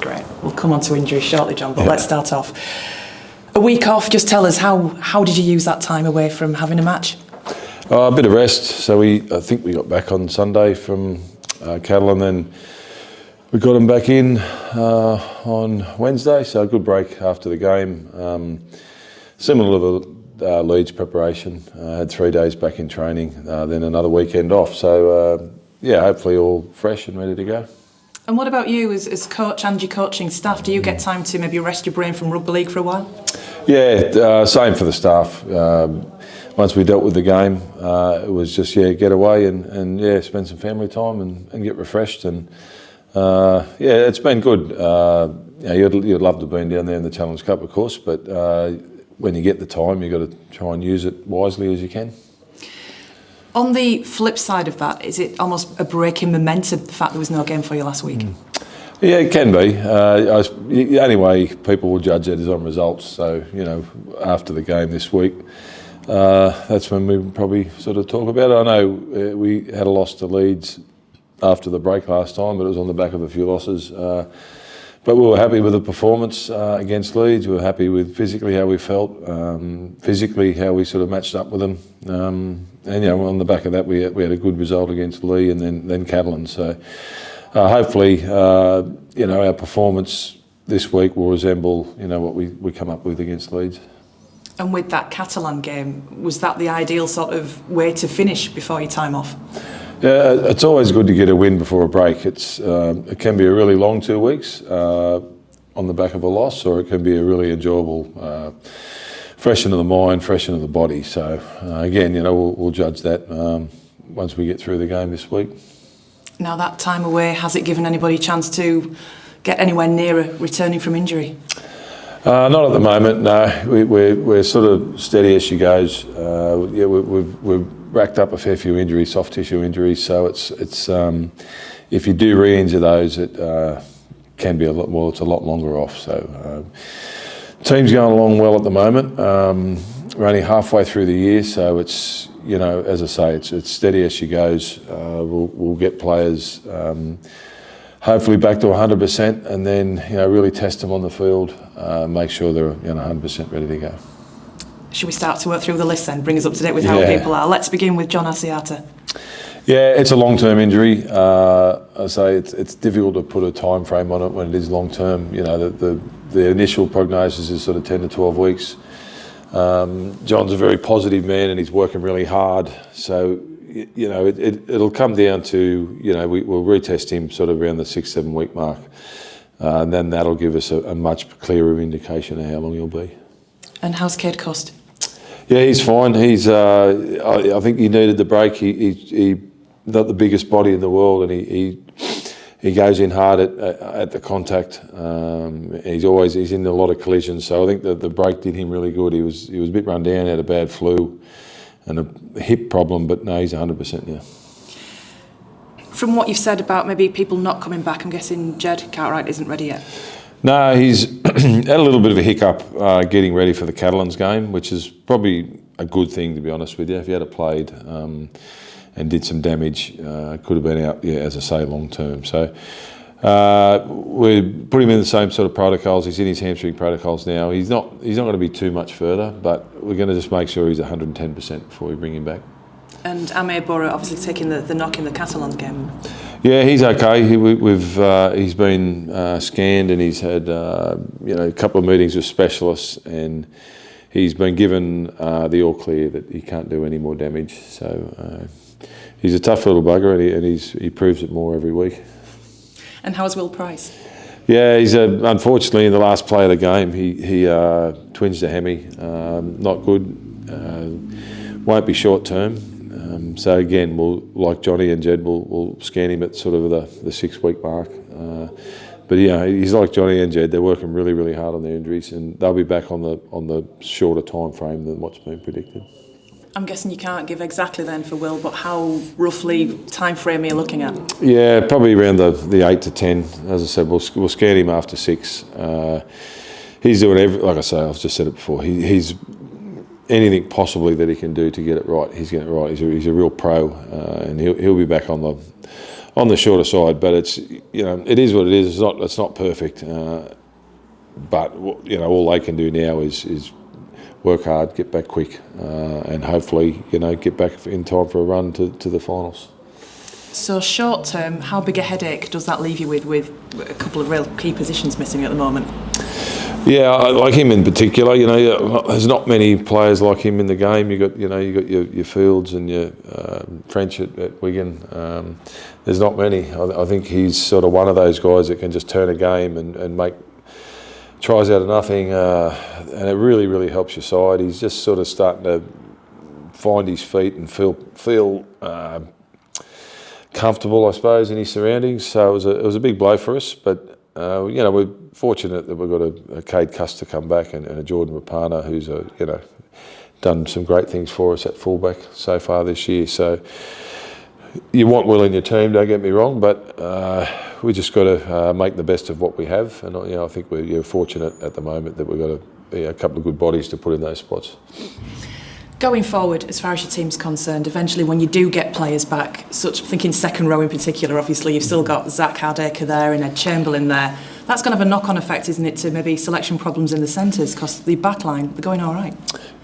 Great. We'll come on to injuries shortly, John, but let's start off. A week off, just tell us, how did you use that time away from having a match? A bit of rest. So I think we got back on Sunday from Cattle, and then we got them back in on Wednesday, so a good break after the game. Similar to the Leeds preparation, had 3 days back in training, then another weekend off. So hopefully all fresh and ready to go. And what about you as coach and your coaching staff? Do you get time to maybe rest your brain from rugby league for a while? Yeah, same for the staff. Once we dealt with the game, it was just get away and spend some family time and get refreshed. And it's been good. You'd love to have been down there in the Challenge Cup, of course, but when you get the time, you've got to try and use it wisely as you can. On the flip side of that, is it almost a break in momentum, the fact there was no game for you last week? Yeah, it can be. The only way people will judge it is on results. So, after the game this week, that's when we probably sort of talk about it. I know we had a loss to Leeds after the break last time, but it was on the back of a few losses. But we were happy with the performance against Leeds. We were happy with physically how we felt, physically how we sort of matched up with them. On the back of that, we had a good result against Lee and then Catalan. So hopefully, our performance this week will resemble, what we come up with against Leeds. And with that Catalan game, was that the ideal sort of way to finish before your time off? Yeah, it's always good to get a win before a break. It can be a really long 2 weeks on the back of a loss, or it can be a really enjoyable, fresh into the mind, fresh into the body. So again, we'll judge that once we get through the game this week. Now that time away, has it given anybody a chance to get anywhere nearer returning from injury? Not at the moment, no. We're sort of steady as she goes. We've racked up a fair few injuries, soft tissue injuries. So it's if you do re-injure those, it can be it's a lot longer off. So team's going along well at the moment. We're only halfway through the year, so it's as I say, it's steady as she goes. We'll get players. Hopefully back to 100%, and then really test them on the field, make sure they're 100% ready to go. Should we start to work through the list then? Bring us up to date with how people are. Let's begin with John Asiata. Yeah, it's a long-term injury. I say it's difficult to put a time frame on it when it is long-term. The initial prognosis is sort of 10 to 12 weeks. John's a very positive man and he's working really hard. So it'll come down to, we'll retest him sort of around the 6-7 week mark. And then that'll give us a much clearer indication of how long he'll be. And how's Cade Cost? Yeah, he's fine. I think he needed the break. He not the biggest body in the world, and he goes in hard at the contact. He's in a lot of collisions, so I think the break did him really good. He was a bit run down, had a bad flu and a hip problem, but no, he's 100% now. From what you've said about maybe people not coming back, I'm guessing Jed Cartwright isn't ready yet. No, he's had a little bit of a hiccup getting ready for the Catalans game, which is probably a good thing, to be honest with you. If he had played and did some damage, could have been out, as I say, long term. So we put him in the same sort of protocols. He's in his hamstring protocols now. He's not going to be too much further, but we're going to just make sure he's 110% before we bring him back. And Amir Bora obviously taking the knock in the Catalan game. Yeah, he's okay. He's been scanned and he's had a couple of meetings with specialists, and he's been given the all clear that he can't do any more damage. So he's a tough little bugger, and he proves it more every week. And how's Will Price? Yeah, he's unfortunately in the last play of the game he twinged a hemi. Not good. Won't be short term. So again, we'll, like Johnny and Jed, we'll scan him at sort of the 6 week mark. But he's like Johnny and Jed. They're working really, really hard on their injuries, and they'll be back on the shorter time frame than what's been predicted. I'm guessing you can't give exactly then for Will, but how roughly time frame are you looking at? Yeah, probably around the 8 to 10. As I said, we'll scan him after 6. He's doing like I say, I've just said it before. He's anything possibly that he can do to get it right, he's getting it right. He's a real pro, and he'll be back on on the shorter side, but it's, it is what it is. It's not perfect, but all they can do now is work hard, get back quick, and hopefully get back in time for a run to the finals. So short term, how big a headache does that leave you with a couple of real key positions missing at the moment? Yeah, I like him in particular. There's not many players like him in the game. You got your Fields and your French at Wigan. There's not many. I think he's sort of one of those guys that can just turn a game and make tries out of nothing, and it really, really helps your side. He's just sort of starting to find his feet and feel comfortable, I suppose, in his surroundings. So it was a big blow for us, but we're fortunate that we've got a Cade Custer come back and a Jordan Rapana who's done some great things for us at fullback so far this year. So you want Will in your team, don't get me wrong, but we just got to make the best of what we have, and I think we're fortunate at the moment that we've got a couple of good bodies to put in those spots. Going forward, as far as your team's concerned, eventually when you do get players back, thinking second row in particular, obviously you've still got Zach Hardacre there and Ed Chamberlain there. That's going to have a knock-on effect, isn't it, to maybe selection problems in the centres, because the back line, they're going all right.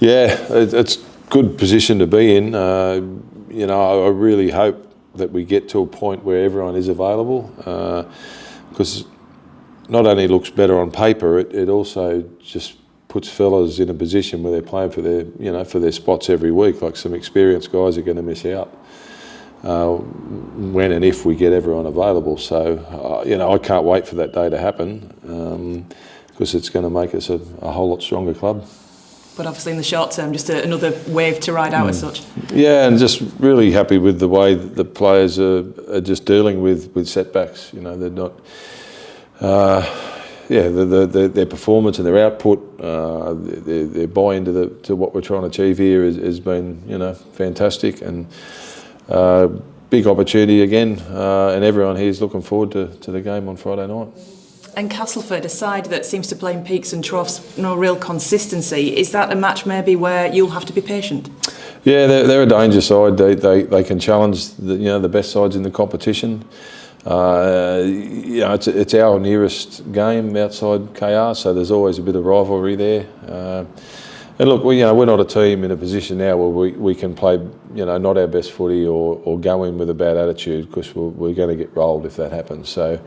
Yeah, it's a good position to be in. I really hope that we get to a point where everyone is available, because not only looks better on paper, it also just puts fellas in a position where they're playing for their spots every week. Like, some experienced guys are going to miss out when and if we get everyone available. So I can't wait for that day to happen, because it's going to make us a whole lot stronger club. But obviously in the short term, just another wave to ride out as such. Yeah, and just really happy with the way that the players are just dealing with setbacks. They're not. Their performance and their output, their buy into to what we're trying to achieve here has been fantastic, and big opportunity again. And everyone here is looking forward to the game on Friday night. And Castleford, a side that seems to play in peaks and troughs, no real consistency. Is that a match maybe where you'll have to be patient? Yeah, they're a danger side. They can challenge the best sides in the competition. It's our nearest game outside KR, so there's always a bit of rivalry there. And look, we're not a team in a position now where we can play not our best footy or go in with a bad attitude, because we're going to get rolled if that happens. So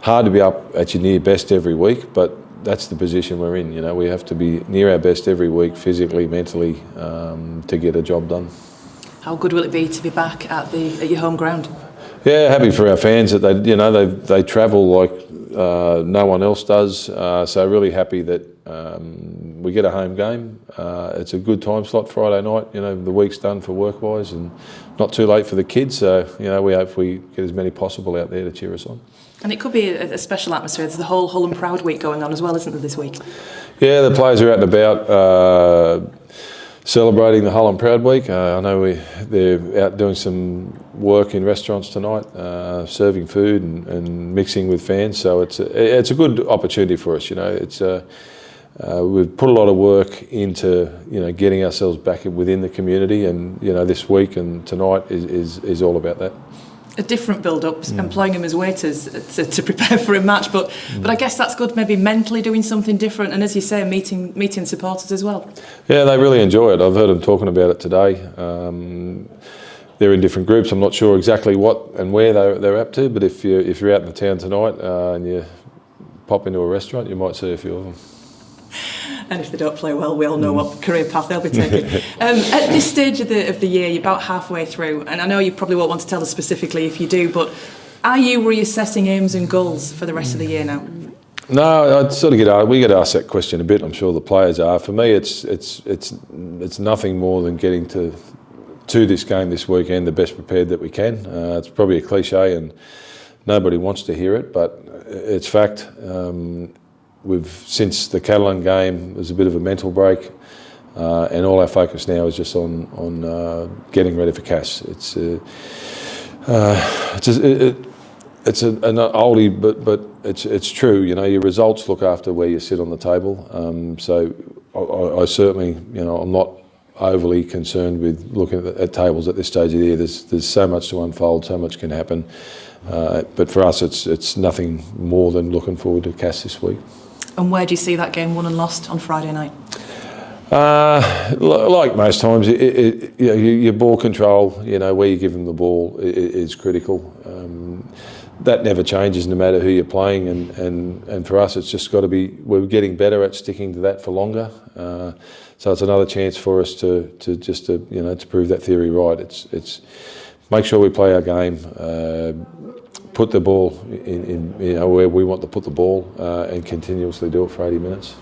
hard to be up at your near best every week, but that's the position we're in. We have to be near our best every week, physically, mentally, to get a job done. How good will it be to be back at your home ground? Yeah, happy for our fans that they travel like no one else does. So really happy that we get a home game. It's a good time slot Friday night. The week's done for work-wise and not too late for the kids. So we hope we get as many possible out there to cheer us on. And it could be a special atmosphere. There's the whole Hull and Proud week going on as well, isn't there, this week? Yeah, the players are out and about celebrating the Hull and Proud week. I know they're out doing some work in restaurants tonight, serving food and mixing with fans. So it's a good opportunity for us. We've put a lot of work into getting ourselves back within the community, and this week and tonight is all about that. A different build-up, employing them as waiters to prepare for a match, but I guess that's good, maybe mentally doing something different, and as you say, meeting supporters as well. Yeah, they really enjoy it. I've heard them talking about it today. They're in different groups. I'm not sure exactly what and where they're up to, but if you're out in the town tonight and you pop into a restaurant, you might see a few of them. And if they don't play well, we all know what career path they'll be taking. At this stage of the year, you're about halfway through, and I know you probably won't want to tell us specifically if you do, but are you reassessing aims and goals for the rest of the year now? No, we get asked that question a bit. I'm sure the players are. For me, it's nothing more than getting to this game this weekend the best prepared that we can. It's probably a cliche, and nobody wants to hear it, but it's fact. Since the Catalan game, there's a bit of a mental break, and all our focus now is just on getting ready for Cass. It's an oldie, but it's true. Your results look after where you sit on the table. So I certainly, I'm not overly concerned with looking at tables at this stage of the year. There's so much to unfold, so much can happen. But for us, it's nothing more than looking forward to Cass this week. And where do you see that game won and lost on Friday night? Like most times, your ball control, where you give them the ball is critical. That never changes no matter who you're playing, and for us, it's just got to be. We're getting better at sticking to that for longer. So it's another chance for us to prove that theory right. It's make sure we play our game, put the ball in where we want to put the ball, and continuously do it for 80 minutes.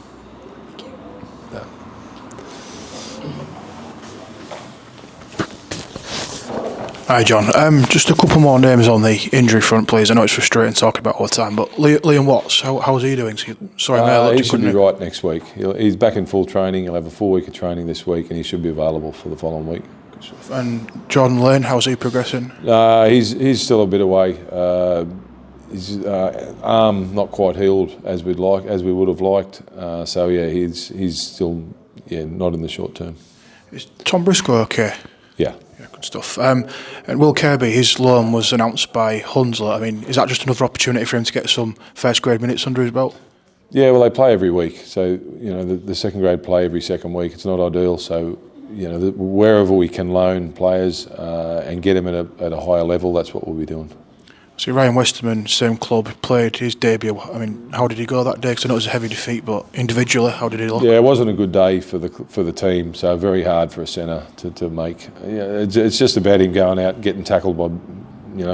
Hi John, just a couple more names on the injury front please. I know it's frustrating talking about all the time, but Liam Watts, how's he doing? Sorry, he should be right next week. He's back in full training. He'll have a full week of training this week, and he should be available for the following week. And Jordan Lane, how's he progressing? He's still a bit away. His arm not quite healed as we would have liked. So yeah, he's still not in the short term. Is Tom Briscoe okay? Yeah. Good stuff. And Will Kirby, his loan was announced by Hunslet. I mean, is that just another opportunity for him to get some first grade minutes under his belt? Yeah, well, they play every week. So, the second grade play every second week. It's not ideal. So, wherever we can loan players and get them at a higher level, that's what we'll be doing. So Ryan Westerman, same club, played his debut. I mean, how did he go that day? Because I know it was a heavy defeat, but individually, how did he look? Yeah, it wasn't a good day for the team. So very hard for a centre to make. It's just about him going out, getting tackled by,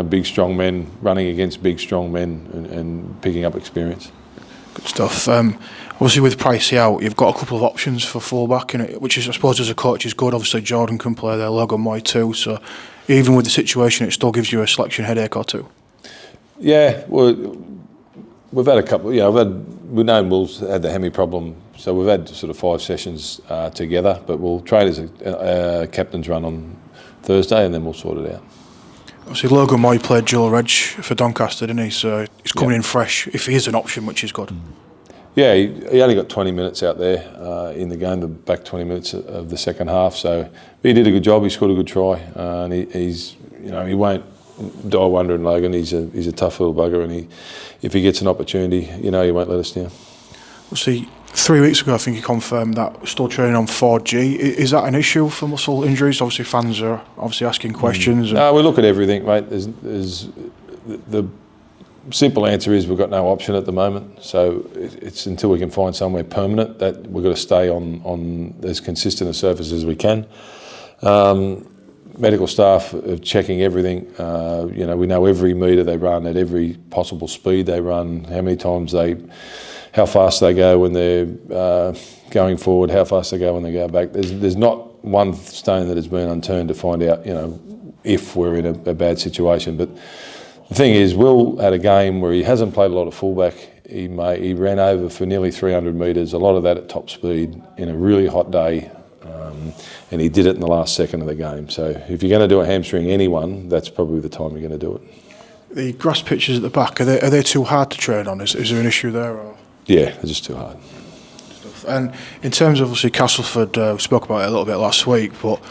big strong men, running against big strong men, and picking up experience. Good stuff. Obviously, with Pricey out, you've got a couple of options for fullback, which is, I suppose, as a coach, is good. Obviously, Jordan can play there, Logan Moy too. So even with the situation, it still gives you a selection headache or two. Yeah, well, we've had a couple. We've known Will's had the hammy problem, so we've had sort of 5 sessions together. But we'll train as a captain's run on Thursday, and then we'll sort it out. Obviously, Logan Moy played dual reg for Doncaster, didn't he? So he's coming in fresh, if he is an option, which is good. Yeah, he only got 20 minutes out there in the game, the back 20 minutes of the second half. So he did a good job. He scored a good try, and he won't die wondering. Logan, he's a tough little bugger, and if he gets an opportunity, he won't let us down. Well, see, 3 weeks ago, I think he confirmed that we're still training on 4G. Is that an issue for muscle injuries? Obviously, fans are asking questions. No, we look at everything, mate. There's the simple answer is we've got no option at the moment. So it's until we can find somewhere permanent that we've got to stay on as consistent a surface as we can. Medical staff are checking everything. We know every metre they run at every possible speed they run, how fast they go when they're going forward, how fast they go when they go back. There's not one stone that has been unturned to find out, if we're in a bad situation. But the thing is, Will had a game where he hasn't played a lot of fullback. He ran over for nearly 300 metres, a lot of that at top speed in a really hot day. And he did it in the last second of the game. So if you're going to do a hamstring anyone, that's probably the time you're going to do it. The grass pitches at the back, are they too hard to train on? Is there an issue there? Or? Yeah, they're just too hard. And in terms of, obviously, Castleford, we spoke about it a little bit last week, but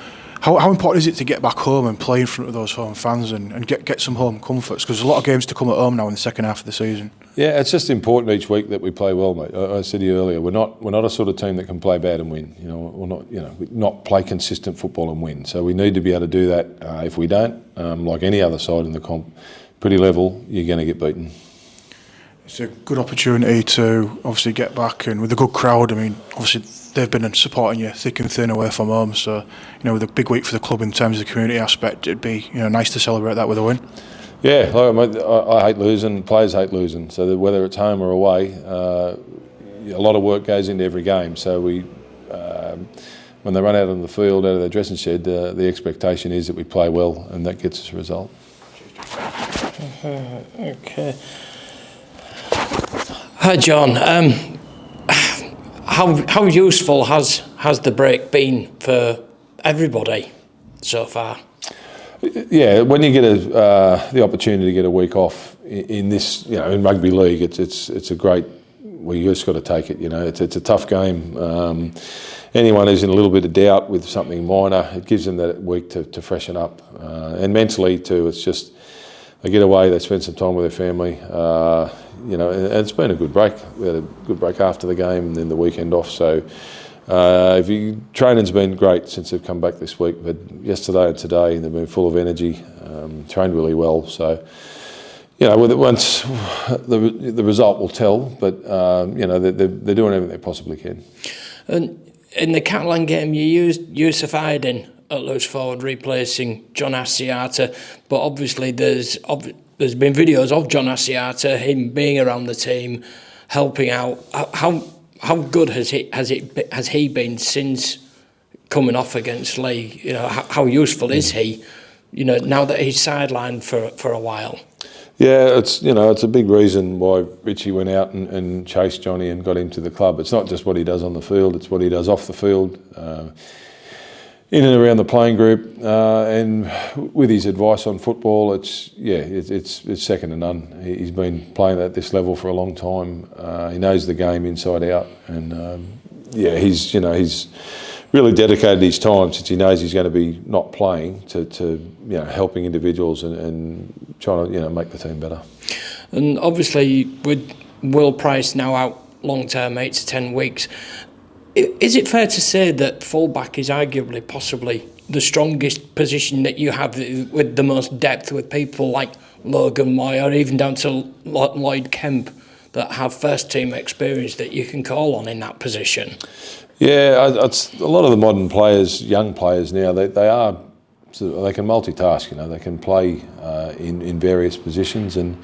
how important is it to get back home and play in front of those home fans and get some home comforts? Because there's a lot of games to come at home now in the second half of the season. Yeah, it's just important each week that we play well, mate. I said to you earlier, we're not a sort of team that can play bad and win. We not play consistent football and win. So we need to be able to do that. If we don't, like any other side in the comp, pretty level, you're going to get beaten. It's a good opportunity to obviously get back, and with a good crowd. I mean, obviously they've been supporting you thick and thin away from home. So with a big week for the club in terms of the community aspect, it'd be nice to celebrate that with a win. Yeah, I hate losing. Players hate losing. So that whether it's home or away, a lot of work goes into every game. So when they run out on the field, out of their dressing shed, the expectation is that we play well, and that gets us a result. Okay. Hi, John. How useful has the break been for everybody so far? Yeah, when you get the opportunity to get a week off in this, in rugby league, it's a great well, you just got to take it. It's a tough game. Anyone who's in a little bit of doubt with something minor, it gives them that week to freshen up, and mentally too. It's just they get away, they spend some time with their family. And it's been a good break. We had a good break after the game and then the weekend off. So training's been great since they've come back this week. But yesterday and today, they've been full of energy, trained really well. So, once the result will tell, but they're doing everything they possibly can. And in the Catalan game, you used Yusuf Aydin at loose forward, replacing John Asiata. But obviously, there's been videos of John Asiata, him being around the team, helping out. How good has he been since coming off against Lee? How useful is he? Now that he's sidelined for a while. Yeah, it's a big reason why Richie went out and chased Johnny and got him to the club. It's not just what he does on the field; it's what he does off the field, in and around the playing group, and with his advice on football. It's second to none. He's been playing at this level for a long time. He knows the game inside out, and he's really dedicated his time since he knows he's going to be not playing to helping individuals and trying to make the team better. And obviously with Will Price now out long term, 8 to 10 weeks, is it fair to say that fullback is arguably possibly the strongest position that you have with the most depth, with people like Logan Moy or even down to Lloyd Kemp that have first team experience that you can call on in that position? Yeah, it's a lot of the modern players, young players now, they can multitask. They can play in various positions, and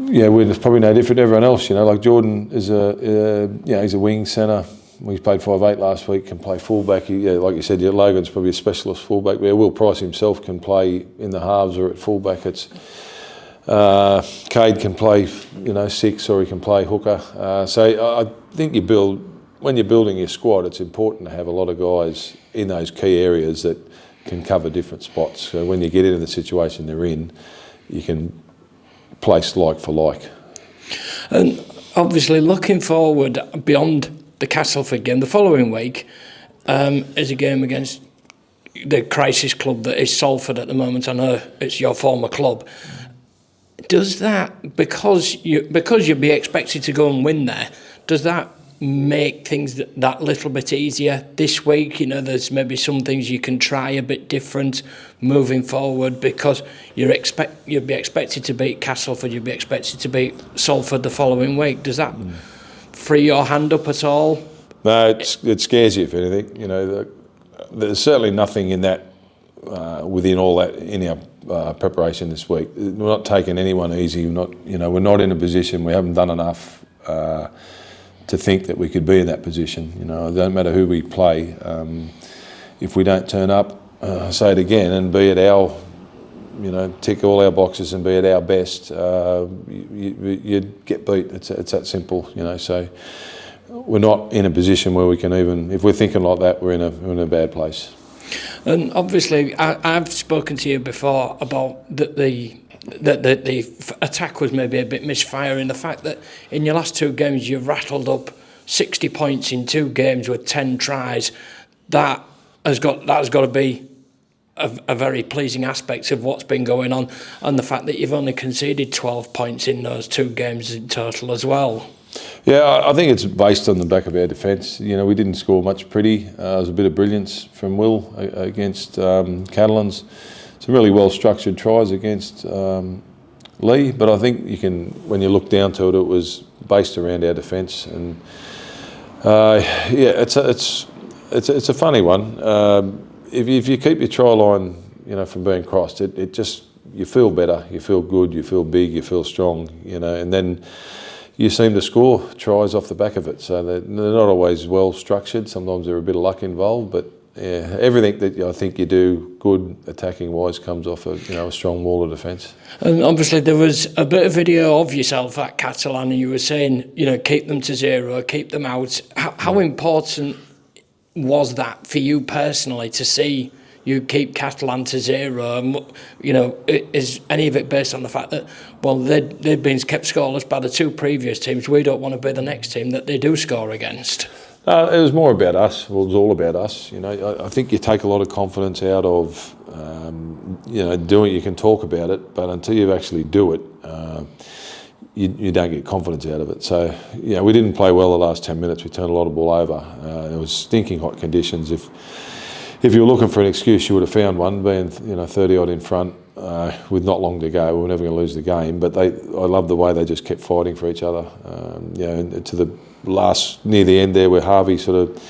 we're probably no different to everyone else. Like Jordan is he's a wing centre. He's played 5'8" last week. Can play fullback. Like you said, Logan's probably a specialist fullback. Will Price himself can play in the halves or at fullback. It's Cade can play 6, or he can play hooker. So I think when you're building your squad, it's important to have a lot of guys in those key areas that can cover different spots. So when you get into the situation they're in, you can place like for like. And obviously looking forward beyond the Castleford game, the following week is a game against the crisis club that is Salford at the moment. I know it's your former club. Does that, because you'd be expected to go and win there, does that make things that little bit easier this week? There's maybe some things you can try a bit different moving forward, because you'd be expected to beat Castleford, you'd be expected to beat Salford the following week. Does that free your hand up at all? No, it scares you, if anything. There's certainly nothing in that within all that in our preparation this week. We're not taking anyone easy. We're not in a position. We haven't done enough to think that we could be in that position. It don't matter who we play. If we don't turn up, say it again, and be at our, tick all our boxes and be at our best, you'd get beat. It's that simple. So we're not in a position where we can even, if we're thinking like that, we're in a bad place. And obviously, I've spoken to you before about the attack was maybe a bit misfiring. The fact that in your last 2 games you've rattled up 60 points in 2 games with 10 tries, that has got to be a very pleasing aspect of what's been going on, and the fact that you've only conceded 12 points in those 2 games in total as well. Yeah, I think it's based on the back of our defence. We didn't score much pretty. There was a bit of brilliance from Will against Catalans. Some really well-structured tries against Lee, but I think when you look down to it, it was based around our defence, and it's a funny one. If you keep your try line, from being crossed, it just, you feel better, you feel good, you feel big, you feel strong, and then you seem to score tries off the back of it. So they're not always well structured. Sometimes there's a bit of luck involved, but yeah, everything that I think you do good attacking wise comes off a strong wall of defence. And obviously there was a bit of video of yourself at Catalan, and you were saying, keep them to 0, keep them out. How important was that for you personally to see you keep Catalan to 0. And, you know, is any of it based on the fact that, well, they've been kept scoreless by the 2 previous teams? We don't want to be the next team that they do score against. It was more about us. Well, it was all about us. You know, I think you take a lot of confidence out of, you know, doing. You can talk about it, but until you actually do it, you don't get confidence out of it. So, you know, we didn't play well the last 10 minutes. We turned a lot of ball over. It was stinking hot conditions. If you were looking for an excuse, you would have found one. Being, you know, 30 odd in front with not long to go, we were never going to lose the game. But I love the way they just kept fighting for each other. You know, and to the last, near the end there, where Harvey sort of,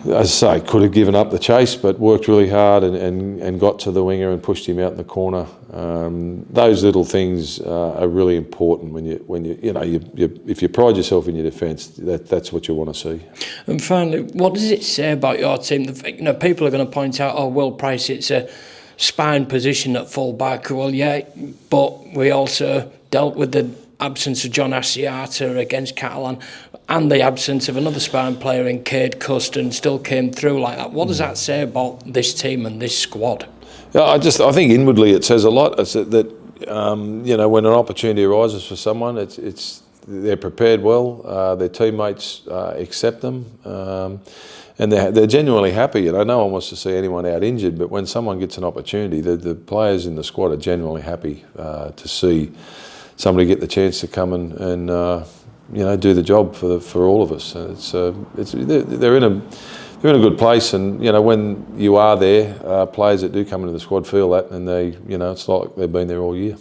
as I say, could have given up the chase, but worked really hard and got to the winger and pushed him out in the corner. Those little things are really important when you know if you pride yourself in your defence, that's what you want to see. And finally, what does it say about your team? You know, people are going to point out, oh, Will Price, it's a spine position at full back. Well, yeah, but we also dealt with the absence of John Asiata against Catalan and the absence of another spine player in Cade Cust, and still came through like that. What does that say about this team and this squad? Yeah, I think inwardly it says a lot. It's that you know, when an opportunity arises for someone, they're prepared well. Their teammates accept them, and they're genuinely happy. You know, no one wants to see anyone out injured, but when someone gets an opportunity, the players in the squad are genuinely happy to see somebody get the chance to come and you know, do the job for all of us. They're in a good place, and you know, when you are there, players that do come into the squad feel that, and they, you know, it's like they've been there all year.